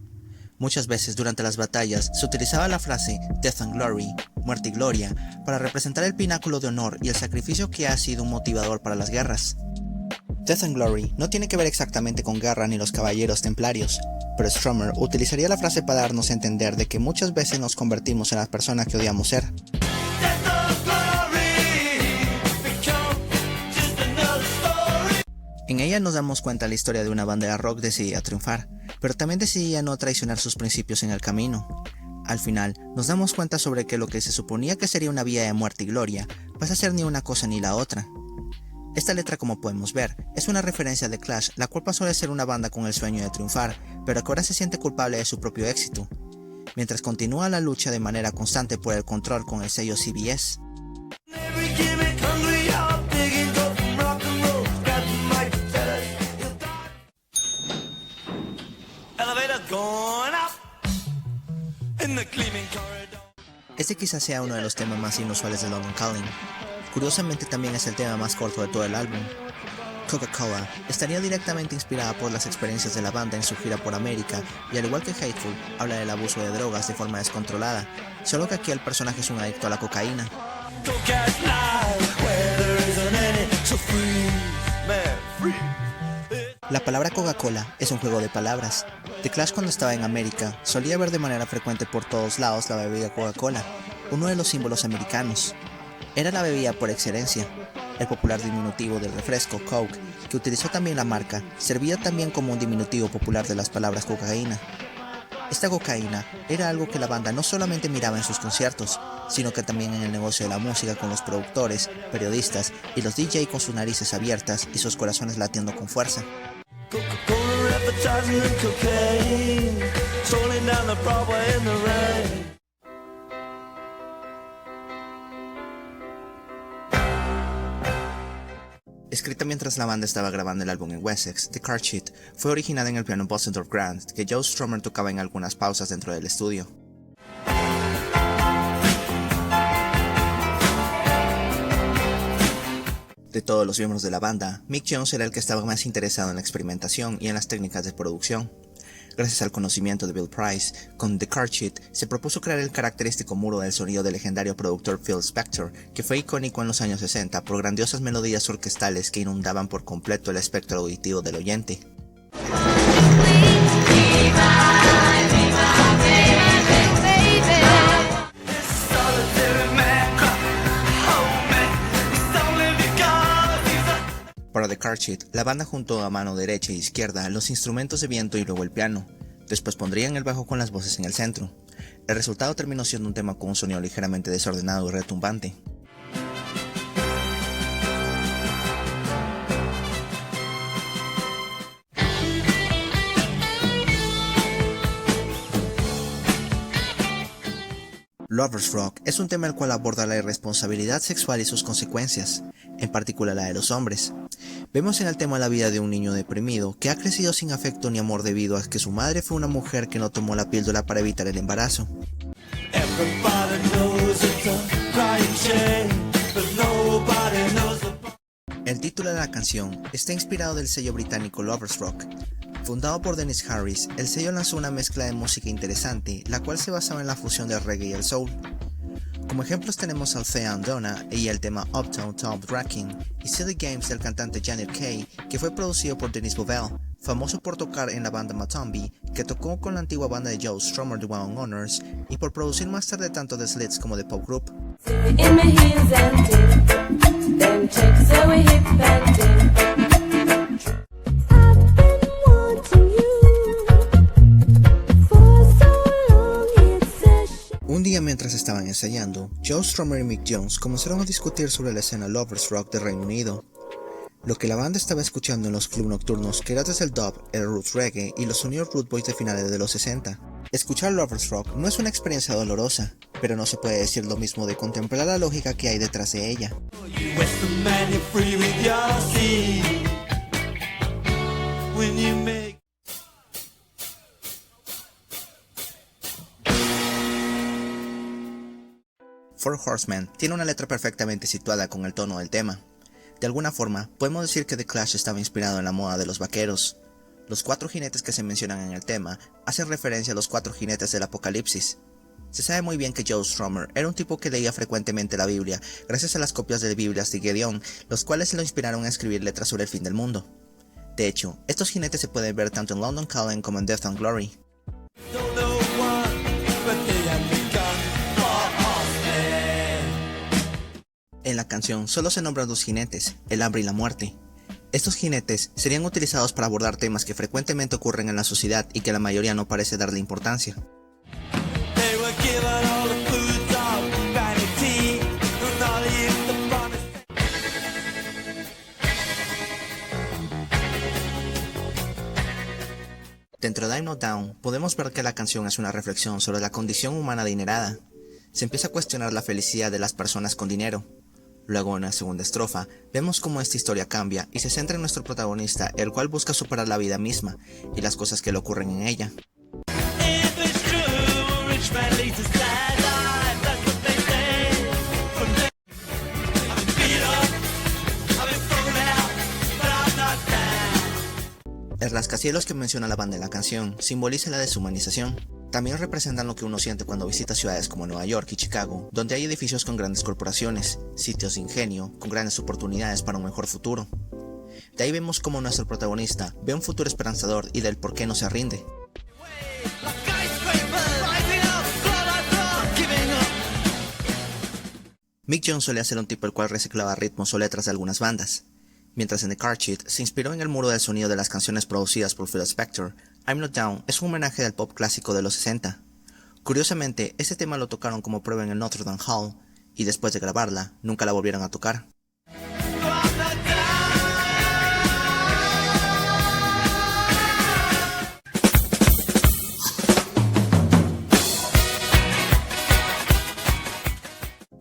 Muchas veces durante las batallas se utilizaba la frase Death and Glory, muerte y gloria, para representar el pináculo de honor y el sacrificio que ha sido un motivador para las guerras. Death and Glory no tiene que ver exactamente con guerra ni los caballeros templarios, pero Strummer utilizaría la frase para darnos a entender de que muchas veces nos convertimos en las personas que odiamos ser. En ella nos damos cuenta de la historia de una banda de rock decidida a triunfar, pero también decidía no traicionar sus principios en el camino. Al final, nos damos cuenta sobre que lo que se suponía que sería una vida de muerte y gloria, pasa a ser ni una cosa ni la otra. Esta letra, como podemos ver, es una referencia de Clash, la cual pasó de ser una banda con el sueño de triunfar, pero que ahora se siente culpable de su propio éxito, mientras continúa la lucha de manera constante por el control con el sello CBS. Este quizás sea uno de los temas más inusuales de London Calling. Curiosamente también es el tema más corto de todo el álbum. Coca-Cola estaría directamente inspirada por las experiencias de la banda en su gira por América, y al igual que Hateful, habla del abuso de drogas de forma descontrolada, solo que aquí el personaje es un adicto a la cocaína. La palabra Coca-Cola es un juego de palabras. The Clash, cuando estaba en América, solía ver de manera frecuente por todos lados la bebida Coca-Cola, uno de los símbolos americanos. Era la bebida por excelencia. El popular diminutivo del refresco Coke, que utilizó también la marca, servía también como un diminutivo popular de las palabras cocaína. Esta cocaína era algo que la banda no solamente miraba en sus conciertos, sino que también en el negocio de la música con los productores, periodistas y los DJ con sus narices abiertas y sus corazones latiendo con fuerza. Escrita mientras la banda estaba grabando el álbum en Wessex, The Card Sheet fue originada en el piano Bösendorf Grand que Joe Strummer tocaba en algunas pausas dentro del estudio. De todos los miembros de la banda, Mick Jones era el que estaba más interesado en la experimentación y en las técnicas de producción. Gracias al conocimiento de Bill Price, con The Card Sheet se propuso crear el característico muro del sonido del legendario productor Phil Spector, que fue icónico en los años 60 por grandiosas melodías orquestales que inundaban por completo el espectro auditivo del oyente. Para The Card Sheet, la banda juntó a mano derecha e izquierda los instrumentos de viento y luego el piano. Después pondrían el bajo con las voces en el centro. El resultado terminó siendo un tema con un sonido ligeramente desordenado y retumbante. Lover's Rock es un tema el cual aborda la irresponsabilidad sexual y sus consecuencias, en particular la de los hombres. Vemos en el tema la vida de un niño deprimido que ha crecido sin afecto ni amor debido a que su madre fue una mujer que no tomó la píldora para evitar el embarazo. El título de la canción está inspirado del sello británico Lover's Rock. Fundado por Dennis Harris, el sello lanzó una mezcla de música interesante, la cual se basaba en la fusión del reggae y el soul. Como ejemplos tenemos Althea and Donna y el tema Uptown Top Rockin' y Silly Games del cantante Janet Kay, que fue producido por Dennis Bovell, famoso por tocar en la banda Matombi, que tocó con la antigua banda de Joe Strummer The One Honors, y por producir más tarde tanto The Slits como The Pop Group. Un día mientras estaban ensayando, Joe Strummer y Mick Jones comenzaron a discutir sobre la escena Lover's Rock de Reino Unido. Lo que la banda estaba escuchando en los clubes nocturnos, que era desde el dub, el roots reggae y los sonidos root boys de finales de los 60. Escuchar Lover's Rock no es una experiencia dolorosa, pero no se puede decir lo mismo de contemplar la lógica que hay detrás de ella. Four Horsemen tiene una letra perfectamente situada con el tono del tema. De alguna forma, podemos decir que The Clash estaba inspirado en la moda de los vaqueros. Los 4 jinetes que se mencionan en el tema hacen referencia a los 4 jinetes del Apocalipsis. Se sabe muy bien que Joe Strummer era un tipo que leía frecuentemente la Biblia gracias a las copias de Biblias de Gedeón, los cuales lo inspiraron a escribir letras sobre el fin del mundo. De hecho, estos jinetes se pueden ver tanto en London Calling como en Death and Glory. En la canción solo se nombran 2 jinetes, el hambre y la muerte. Estos jinetes serían utilizados para abordar temas que frecuentemente ocurren en la sociedad y que la mayoría no parece darle importancia. Dentro de I'm Not Down, podemos ver que la canción es una reflexión sobre la condición humana adinerada. Se empieza a cuestionar la felicidad de las personas con dinero. Luego, en la segunda estrofa, vemos cómo esta historia cambia y se centra en nuestro protagonista, el cual busca superar la vida misma y las cosas que le ocurren en ella. El rascacielos que menciona la banda en la canción simboliza la deshumanización. También representan lo que uno siente cuando visita ciudades como Nueva York y Chicago, donde hay edificios con grandes corporaciones, sitios de ingenio, con grandes oportunidades para un mejor futuro. De ahí vemos cómo nuestro protagonista ve un futuro esperanzador y del por qué no se rinde. Mick Jones solía ser un tipo el cual reciclaba ritmos o letras de algunas bandas. Mientras en The Card Sheet se inspiró en el muro del sonido de las canciones producidas por Phil Spector, I'm Not Down es un homenaje al pop clásico de los 60. Curiosamente, este tema lo tocaron como prueba en el Notre Dame Hall, y después de grabarla, nunca la volvieron a tocar.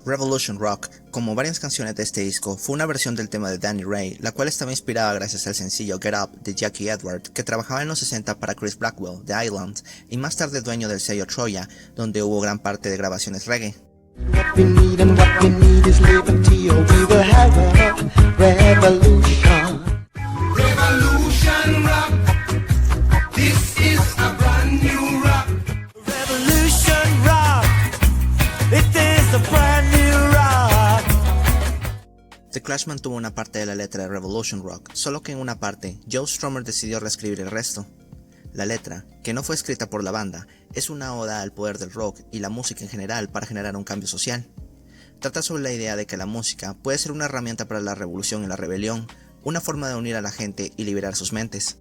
Revolution Rock, como varias canciones de este disco, fue una versión del tema de Danny Ray, la cual estaba inspirada gracias al sencillo Get Up de Jackie Edward, que trabajaba en los 60 para Chris Blackwell, The Island, y más tarde dueño del sello Troya, donde hubo gran parte de grabaciones reggae. The Clash mantuvo una parte de la letra de Revolution Rock, solo que en una parte, Joe Strummer decidió reescribir el resto. La letra, que no fue escrita por la banda, es una oda al poder del rock y la música en general para generar un cambio social. Trata sobre la idea de que la música puede ser una herramienta para la revolución y la rebelión, una forma de unir a la gente y liberar sus mentes.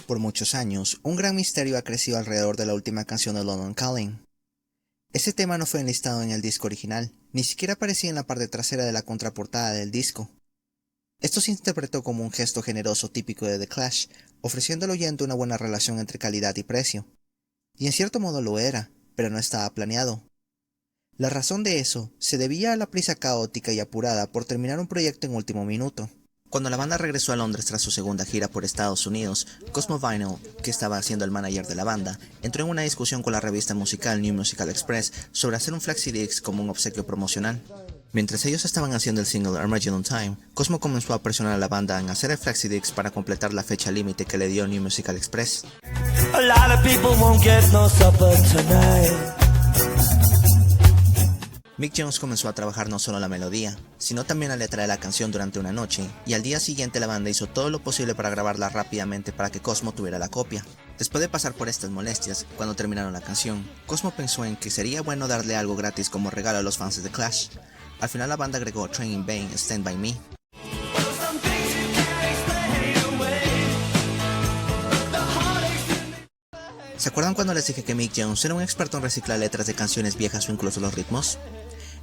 Por muchos años, un gran misterio ha crecido alrededor de la última canción de London Calling. Ese tema no fue enlistado en el disco original, ni siquiera aparecía en la parte trasera de la contraportada del disco. Esto se interpretó como un gesto generoso típico de The Clash, ofreciendo al oyente una buena relación entre calidad y precio. Y en cierto modo lo era, pero no estaba planeado. La razón de eso se debía a la prisa caótica y apurada por terminar un proyecto en último minuto. Cuando la banda regresó a Londres tras su segunda gira por Estados Unidos, Cosmo Vinyl, que estaba siendo el manager de la banda, entró en una discusión con la revista musical New Musical Express sobre hacer un flexi-disc como un obsequio promocional. Mientras ellos estaban haciendo el single Armageddon Time, Cosmo comenzó a presionar a la banda en hacer el flexi-disc para completar la fecha límite que le dio New Musical Express. Mick Jones comenzó a trabajar no solo la melodía, sino también la letra de la canción durante una noche, y al día siguiente la banda hizo todo lo posible para grabarla rápidamente para que Cosmo tuviera la copia. Después de pasar por estas molestias, cuando terminaron la canción, Cosmo pensó en que sería bueno darle algo gratis como regalo a los fans de The Clash. Al final la banda agregó Train in Vain, Stand By Me. ¿Se acuerdan cuando les dije que Mick Jones era un experto en reciclar letras de canciones viejas o incluso los ritmos?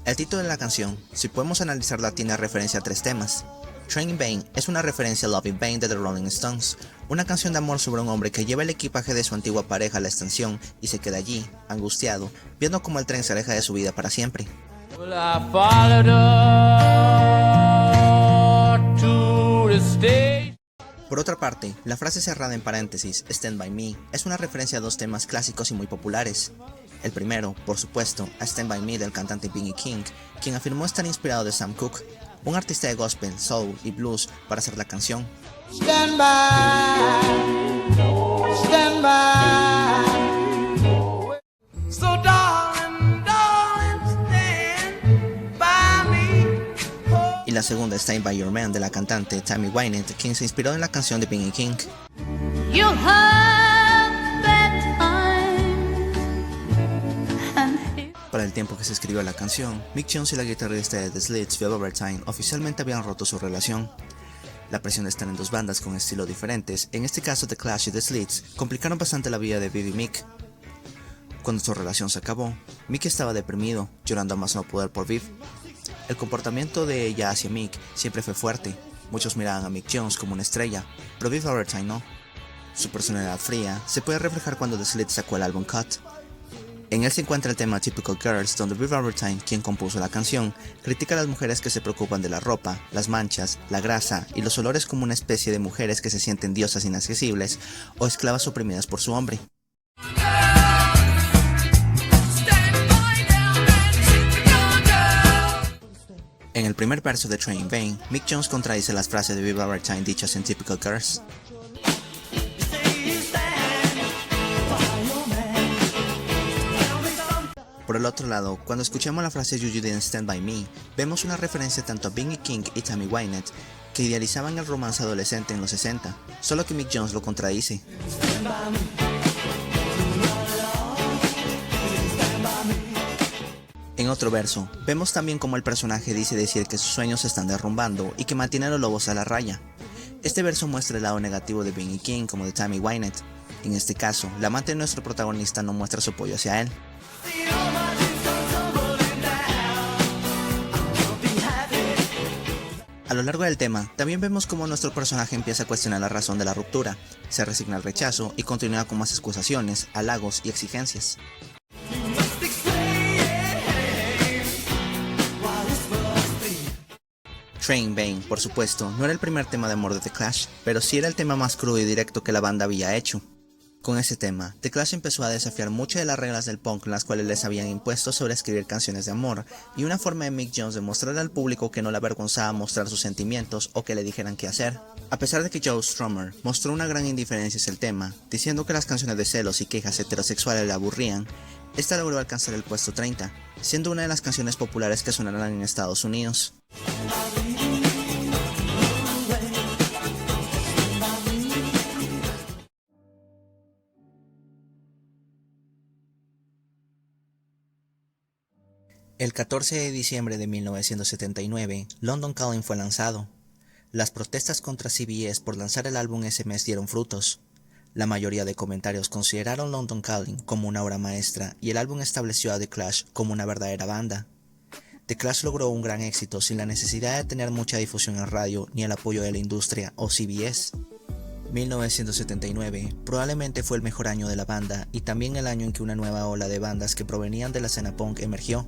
El título de la canción, si podemos analizarla, tiene referencia a 3 temas. Train in Vain es una referencia a Love in Vain de The Rolling Stones, una canción de amor sobre un hombre que lleva el equipaje de su antigua pareja a la estación y se queda allí, angustiado, viendo cómo el tren se aleja de su vida para siempre. Por otra parte, la frase cerrada en paréntesis, Stand By Me, es una referencia a 2 temas clásicos y muy populares. El primero, por supuesto, a Stand By Me del cantante B.B. King, quien afirmó estar inspirado de Sam Cooke, un artista de gospel, soul y blues, para hacer la canción. Stand by, so darling, stand by me. Y la segunda, Stay By Your Man de la cantante Tammy Wynette, quien se inspiró en la canción de B.B. King. Para el tiempo que se escribió la canción, Mick Jones y la guitarrista de The Slits, Velvet Overtime, oficialmente habían roto su relación. La presión de estar en 2 bandas con estilos diferentes, en este caso The Clash y The Slits, complicaron bastante la vida de Viv y Mick. Cuando su relación se acabó, Mick estaba deprimido, llorando a más no poder por Viv. El comportamiento de ella hacia Mick siempre fue fuerte. Muchos miraban a Mick Jones como una estrella, pero Viv Overtime no. Su personalidad fría se puede reflejar cuando The Slits sacó el álbum Cut. En él se encuentra el tema Typical Girls, donde Viv Overtime, quien compuso la canción, critica a las mujeres que se preocupan de la ropa, las manchas, la grasa y los olores como una especie de mujeres que se sienten diosas inaccesibles o esclavas oprimidas por su hombre. En el primer verso de Train in Vain, Mick Jones contradice las frases de Viv Overtime dichas en Typical Girls. Por el otro lado, cuando escuchamos la frase You Didn't Stand By Me, vemos una referencia tanto a B.B. King y Tammy Wynette, que idealizaban el romance adolescente en los 60, solo que Mick Jones lo contradice. En otro verso, vemos también cómo el personaje dice decir que sus sueños se están derrumbando y que mantiene a los lobos a la raya. Este verso muestra el lado negativo de B. King como de Tammy Wynette. En este caso, la amante de nuestro protagonista no muestra su apoyo hacia él. A lo largo del tema, también vemos cómo nuestro personaje empieza a cuestionar la razón de la ruptura, se resigna al rechazo y continúa con más excusaciones, halagos y exigencias. Train Bane, por supuesto, no era el primer tema de amor de The Clash, pero sí era el tema más crudo y directo que la banda había hecho. Con ese tema, The Clash empezó a desafiar muchas de las reglas del punk las cuales les habían impuesto sobre escribir canciones de amor, y una forma de Mick Jones de mostrarle al público que no le avergonzaba mostrar sus sentimientos o que le dijeran qué hacer. A pesar de que Joe Strummer mostró una gran indiferencia hacia el tema, diciendo que las canciones de celos y quejas heterosexuales le aburrían, esta logró alcanzar el puesto 30, siendo una de las canciones populares que sonarán en Estados Unidos. El 14 de diciembre de 1979, London Calling fue lanzado. Las protestas contra CBS por lanzar el álbum ese mes dieron frutos. La mayoría de comentarios consideraron London Calling como una obra maestra y el álbum estableció a The Clash como una verdadera banda. The Clash logró un gran éxito sin la necesidad de tener mucha difusión en radio ni el apoyo de la industria o CBS. 1979 probablemente fue el mejor año de la banda y también el año en que una nueva ola de bandas que provenían de la escena punk emergió.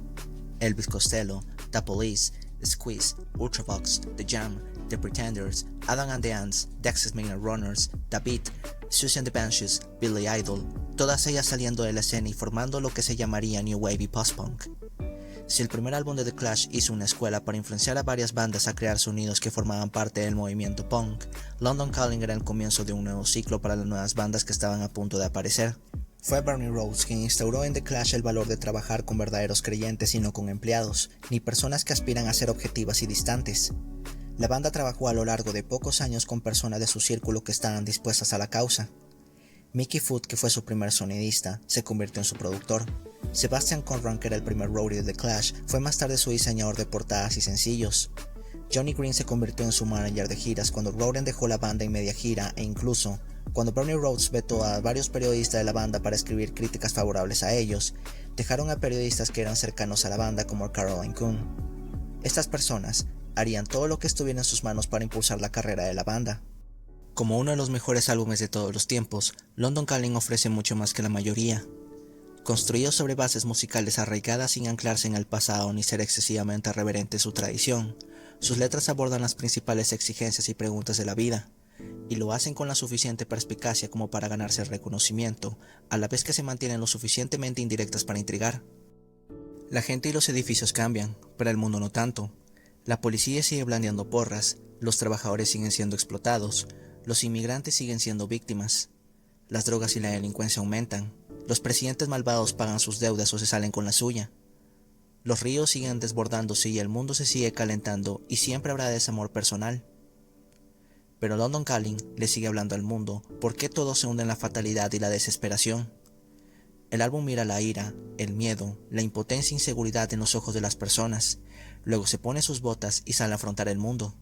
Elvis Costello, The Police, Squeeze, Ultravox, The Jam, The Pretenders, Adam and the Ants, The Axis Minor Runners, The Beat, Susie and the Banshees, Billy Idol, todas ellas saliendo de la escena y formando lo que se llamaría New Wave y Post-Punk. Si el primer álbum de The Clash hizo una escuela para influenciar a varias bandas a crear sonidos que formaban parte del movimiento punk, London Calling era el comienzo de un nuevo ciclo para las nuevas bandas que estaban a punto de aparecer. Fue Bernie Rhodes quien instauró en The Clash el valor de trabajar con verdaderos creyentes y no con empleados, ni personas que aspiran a ser objetivas y distantes. La banda trabajó a lo largo de pocos años con personas de su círculo que estaban dispuestas a la causa. Mickey Foot, que fue su primer sonidista, se convirtió en su productor. Sebastian Conran, que era el primer roadie de The Clash, fue más tarde su diseñador de portadas y sencillos. Johnny Green se convirtió en su manager de giras cuando Roden dejó la banda en media gira e incluso, cuando Bernie Rhodes vetó a varios periodistas de la banda para escribir críticas favorables a ellos, dejaron a periodistas que eran cercanos a la banda como Caroline Coon. Estas personas harían todo lo que estuviera en sus manos para impulsar la carrera de la banda. Como uno de los mejores álbumes de todos los tiempos, London Calling ofrece mucho más que la mayoría. Construido sobre bases musicales arraigadas sin anclarse en el pasado ni ser excesivamente reverente a su tradición, sus letras abordan las principales exigencias y preguntas de la vida, y lo hacen con la suficiente perspicacia como para ganarse el reconocimiento, a la vez que se mantienen lo suficientemente indirectas para intrigar. La gente y los edificios cambian, pero el mundo no tanto. La policía sigue blandeando porras, los trabajadores siguen siendo explotados, los inmigrantes siguen siendo víctimas, las drogas y la delincuencia aumentan, los presidentes malvados pagan sus deudas o se salen con la suya. Los ríos siguen desbordándose y el mundo se sigue calentando y siempre habrá desamor personal. Pero London Calling le sigue hablando al mundo por qué todo se hunde en la fatalidad y la desesperación. El álbum mira la ira, el miedo, la impotencia e inseguridad en los ojos de las personas, luego se pone sus botas y sale a afrontar el mundo.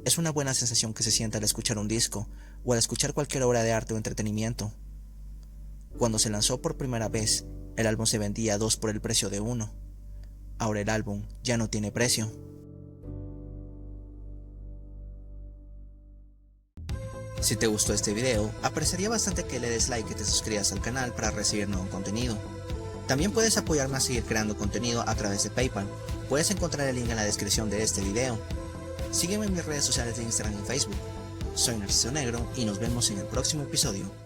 Es una buena sensación que se siente al escuchar un disco o al escuchar cualquier obra de arte o entretenimiento. Cuando se lanzó por primera vez, el álbum se vendía a 2 por el precio de 1. Ahora el álbum ya no tiene precio. Si te gustó este video, apreciaría bastante que le des like y te suscribas al canal para recibir nuevo contenido. También puedes apoyarme a seguir creando contenido a través de PayPal. Puedes encontrar el link en la descripción de este video. Sígueme en mis redes sociales de Instagram y Facebook. Soy Narciso Negro y nos vemos en el próximo episodio.